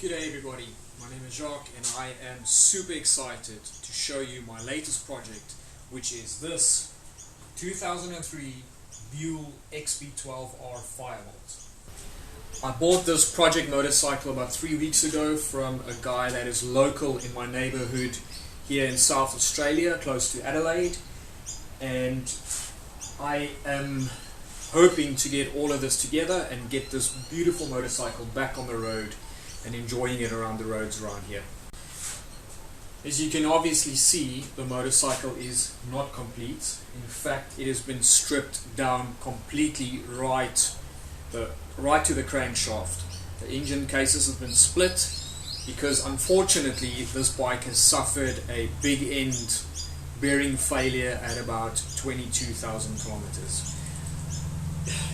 G'day everybody, my name is Jacques and I am super excited to show you my latest project, which is this 2003 Buell XB12R Firebolt. I bought this project motorcycle about 3 weeks ago from a guy that is local in my neighborhood here in South Australia, close to Adelaide, and I am hoping to get all of this together and get this beautiful motorcycle back on the road and enjoying it around the roads around here. As you can obviously see, the motorcycle is not complete. In fact, it has been stripped down completely right to the crankshaft. The engine cases have been split because unfortunately this bike has suffered a big end bearing failure at about 22,000 kilometers.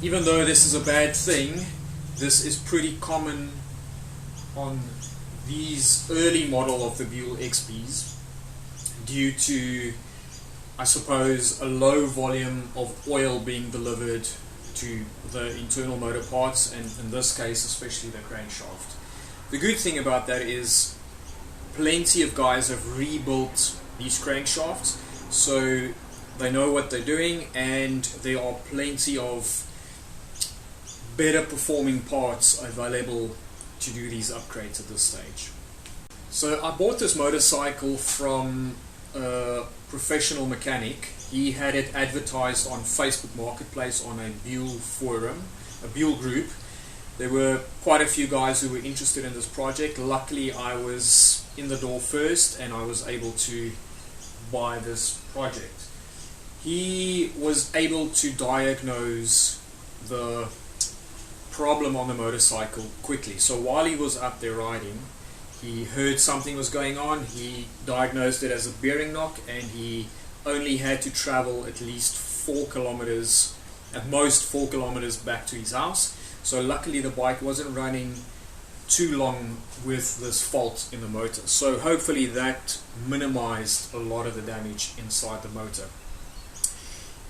Even though this is a bad thing, this is pretty common on these early model of the Buell XBs due to, I suppose, a low volume of oil being delivered to the internal motor parts, and in this case especially the crankshaft. The good thing about that is plenty of guys have rebuilt these crankshafts, so they know what they're doing, and there are plenty of better performing parts available to do these upgrades at this stage. So I bought this motorcycle from a professional mechanic. He had it advertised on Facebook Marketplace on a Buell forum, a Buell group. There were quite a few guys who were interested in this project. Luckily I was in the door first and I was able to buy this project. He was able to diagnose the problem on the motorcycle quickly. So while he was up there riding, he heard something was going on. He diagnosed it as a bearing knock, and he only had to travel at least 4 kilometers, at most 4 kilometers back to his house. So luckily the bike wasn't running too long with this fault in the motor. So hopefully that minimized a lot of the damage inside the motor.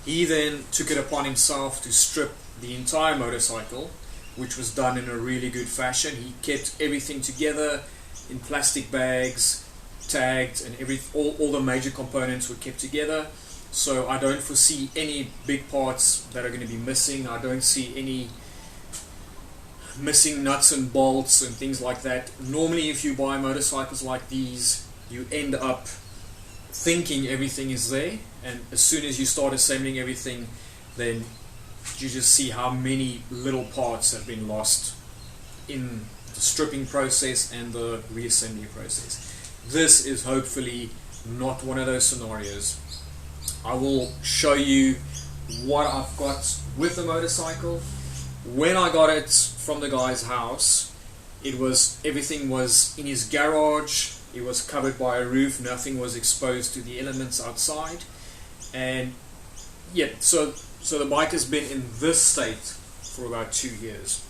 He then took it upon himself to strip the entire motorcycle, which was done in a really good fashion. He kept everything together in plastic bags, tagged, and all the major components were kept together. So I don't foresee any big parts that are going to be missing. I don't see any missing nuts and bolts and things like that. Normally if you buy motorcycles like these, you end up thinking everything is there, and as soon as you start assembling everything, then you just see how many little parts have been lost in the stripping process and the reassembly process. This is hopefully not one of those scenarios. I will show you what I've got with the motorcycle. When I got it from the guy's house, everything was in his garage. It was covered by a roof. Nothing was exposed to the elements outside, and yeah, so the bike has been in this state for about 2 years.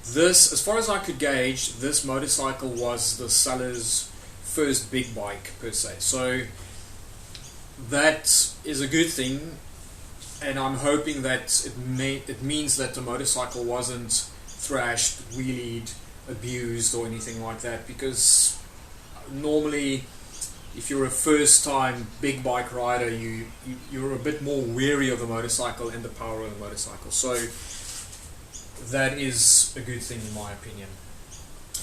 This, as far as I could gauge, this motorcycle was the seller's first big bike per se. So that is a good thing, and I'm hoping that it means that the motorcycle wasn't thrashed, wheelied, abused or anything like that, because normally if you're a first-time big bike rider, you're a bit more wary of the motorcycle and the power of the motorcycle. So that is a good thing in my opinion.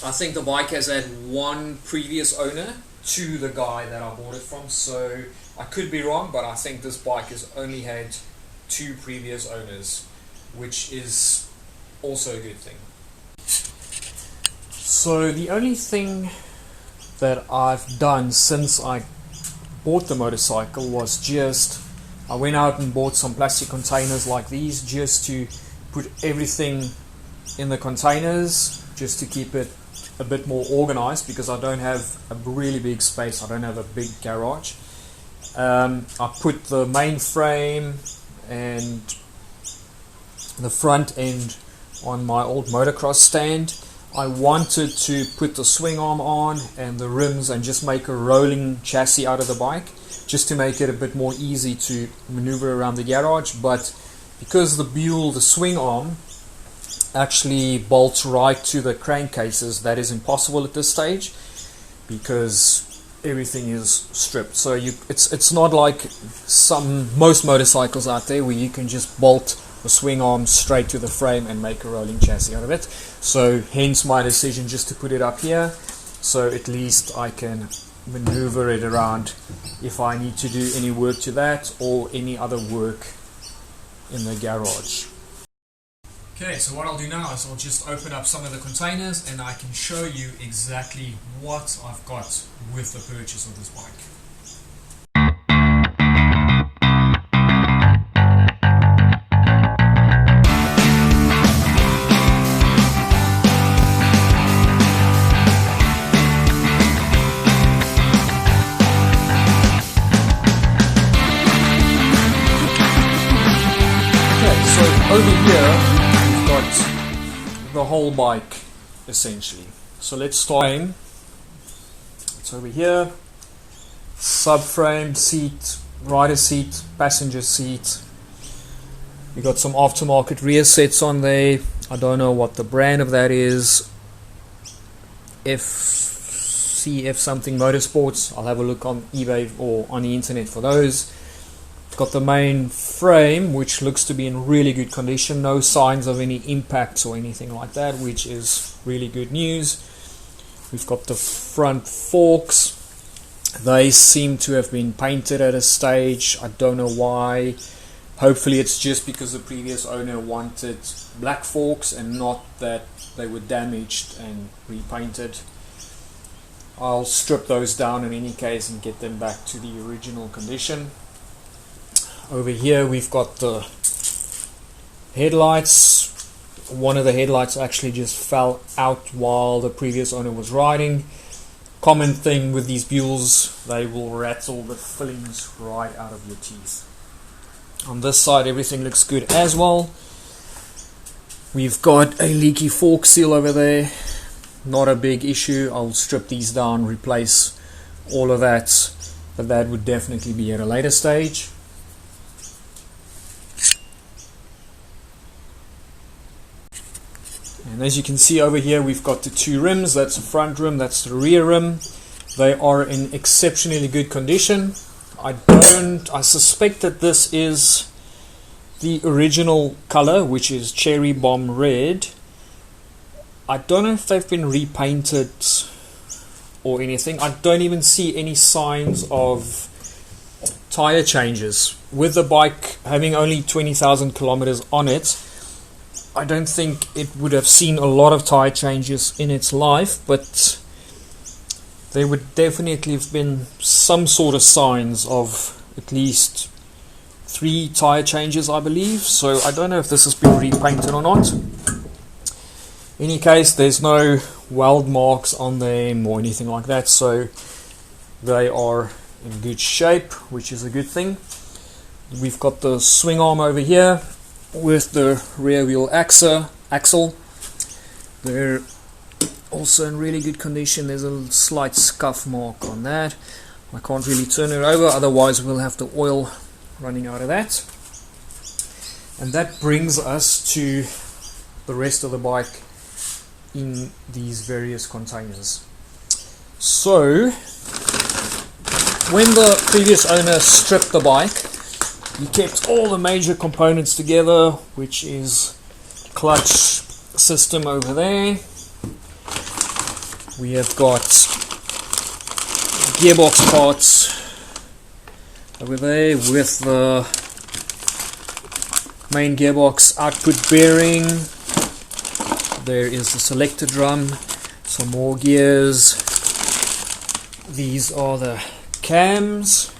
I think the bike has had one previous owner to the guy that I bought it from, so I could be wrong, but I think this bike has only had 2 previous owners, which is also a good thing. So the only thing that I've done since I bought the motorcycle was I went out and bought some plastic containers like these, just to put everything in the containers, just to keep it a bit more organized, because I don't have a really big space. I don't have a big garage. I put the main frame and the front end on my old motocross stand. I wanted to put the swing arm on and the rims and just make a rolling chassis out of the bike, just to make it a bit more easy to maneuver around the garage. But because the Buell, the swing arm, actually bolt right to the crankcases. That is impossible at this stage because everything is stripped. So it's not like most motorcycles out there where you can just bolt the swing arm straight to the frame and make a rolling chassis out of it. So hence my decision just to put it up here, so at least I can maneuver it around if I need to do any work to that or any other work in the garage. Okay, so what I'll do now is I'll just open up some of the containers and I can show you exactly what I've got with the purchase of this bike. Okay, so over here the whole bike essentially. So let's start. It's over here. Subframe, seat, rider seat, passenger seat. We got some aftermarket rear sets on there. I don't know what the brand of that is. CF something Motorsports. I'll have a look on eBay or on the internet for those. Got the main frame, which looks to be in really good condition. No signs of any impacts or anything like that, which is really good news. We've got the front forks. They seem to have been painted at a stage. I don't know why. Hopefully it's just because the previous owner wanted black forks and not that they were damaged and repainted. I'll strip those down in any case and get them back to the original condition. Over here we've got the headlights. One of the headlights actually just fell out while the previous owner was riding. Common thing with these Buells, they will rattle the fillings right out of your teeth. On this side everything looks good as well. We've got a leaky fork seal over there. Not a big issue. I'll strip these down, replace all of that, but that would definitely be at a later stage. And as you can see over here, we've got the two rims. That's the front rim, that's the rear rim. They are in exceptionally good condition. I suspect that this is the original color, which is cherry bomb red. I don't know if they've been repainted or anything. I don't even see any signs of tire changes. With the bike having only 20,000 kilometers on it, I don't think it would have seen a lot of tire changes in its life, but there would definitely have been some sort of signs of at least 3 tire changes, I believe. So I don't know if this has been repainted or not. In any case, there's no weld marks on them or anything like that, so they are in good shape, which is a good thing. We've got the swing arm over here with the rear wheel axle. They're also in really good condition. There's a slight scuff mark on that. I can't really turn it over, otherwise we'll have the oil running out of that. And that brings us to the rest of the bike in these various containers. So when the previous owner stripped the bike, he kept all the major components together, which is clutch system over there. We have got gearbox parts over there with the main gearbox output bearing. There is the selector drum, some more gears. These are the cams.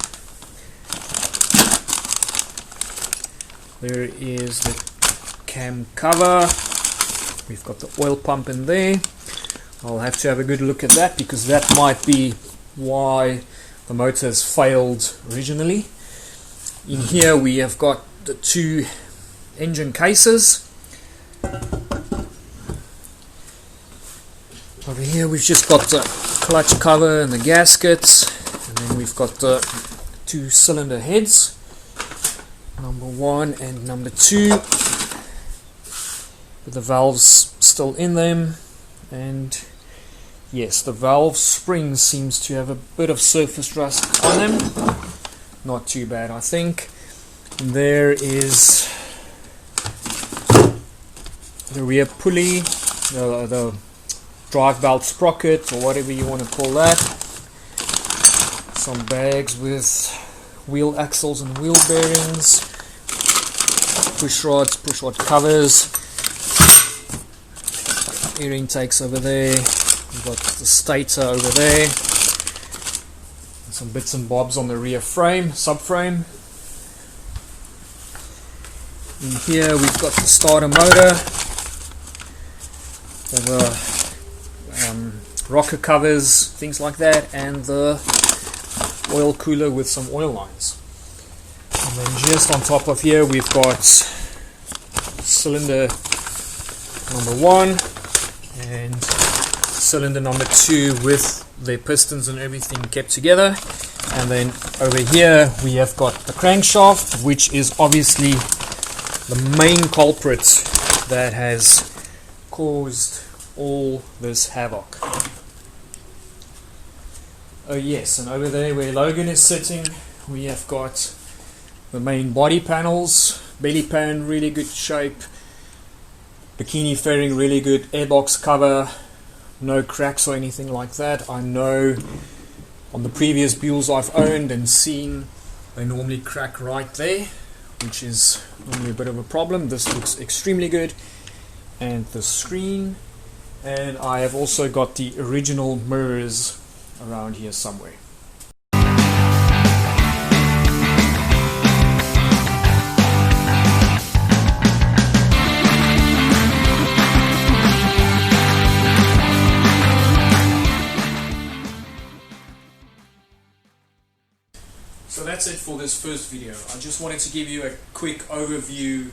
There is the cam cover. We've got the oil pump in there. I'll have to have a good look at that because that might be why the motor has failed originally. In here we have got the 2 engine cases. Over here we've just got the clutch cover and the gaskets, and then we've got the 2 cylinder heads, number 1 and number 2. but the valves still in them, and yes, the valve spring seems to have a bit of surface rust on them. Not too bad, I think. And there is the rear pulley, the drive valve sprocket, or whatever you want to call that. Some bags with wheel axles and wheel bearings, push rods, push rod covers, air intakes over there. We've got the stator over there, and some bits and bobs on the rear frame, subframe. In here we've got the starter motor, all the rocker covers, things like that, and the oil cooler with some oil lines. And then just on top of here we've got cylinder number 1 and cylinder number 2 with the pistons and everything kept together. And then over here we have got the crankshaft, which is obviously the main culprit that has caused all this havoc. Oh yes, and over there where Logan is sitting, we have got the main body panels, belly pan really good shape, bikini fairing really good, airbox cover, no cracks or anything like that. I know on the previous Buells I've owned and seen, they normally crack right there, which is normally a bit of a problem. This looks extremely good. And the screen, and I have also got the original mirrors around here somewhere. So that's it for this first video. I just wanted to give you a quick overview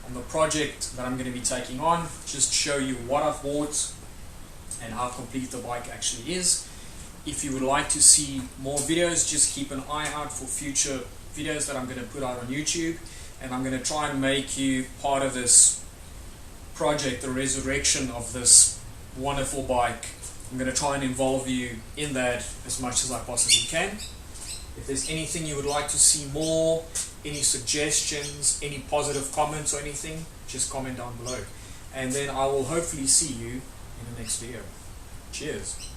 on the project that I'm going to be taking on, just show you what I've bought and how complete the bike actually is. If you would like to see more videos, just keep an eye out for future videos that I'm going to put out on YouTube, and I'm going to try and make you part of this project, the resurrection of this wonderful bike. I'm going to try and involve you in that as much as I possibly can. If there's anything you would like to see more, any suggestions, any positive comments or anything, just comment down below. And then I will hopefully see you in the next video. Cheers.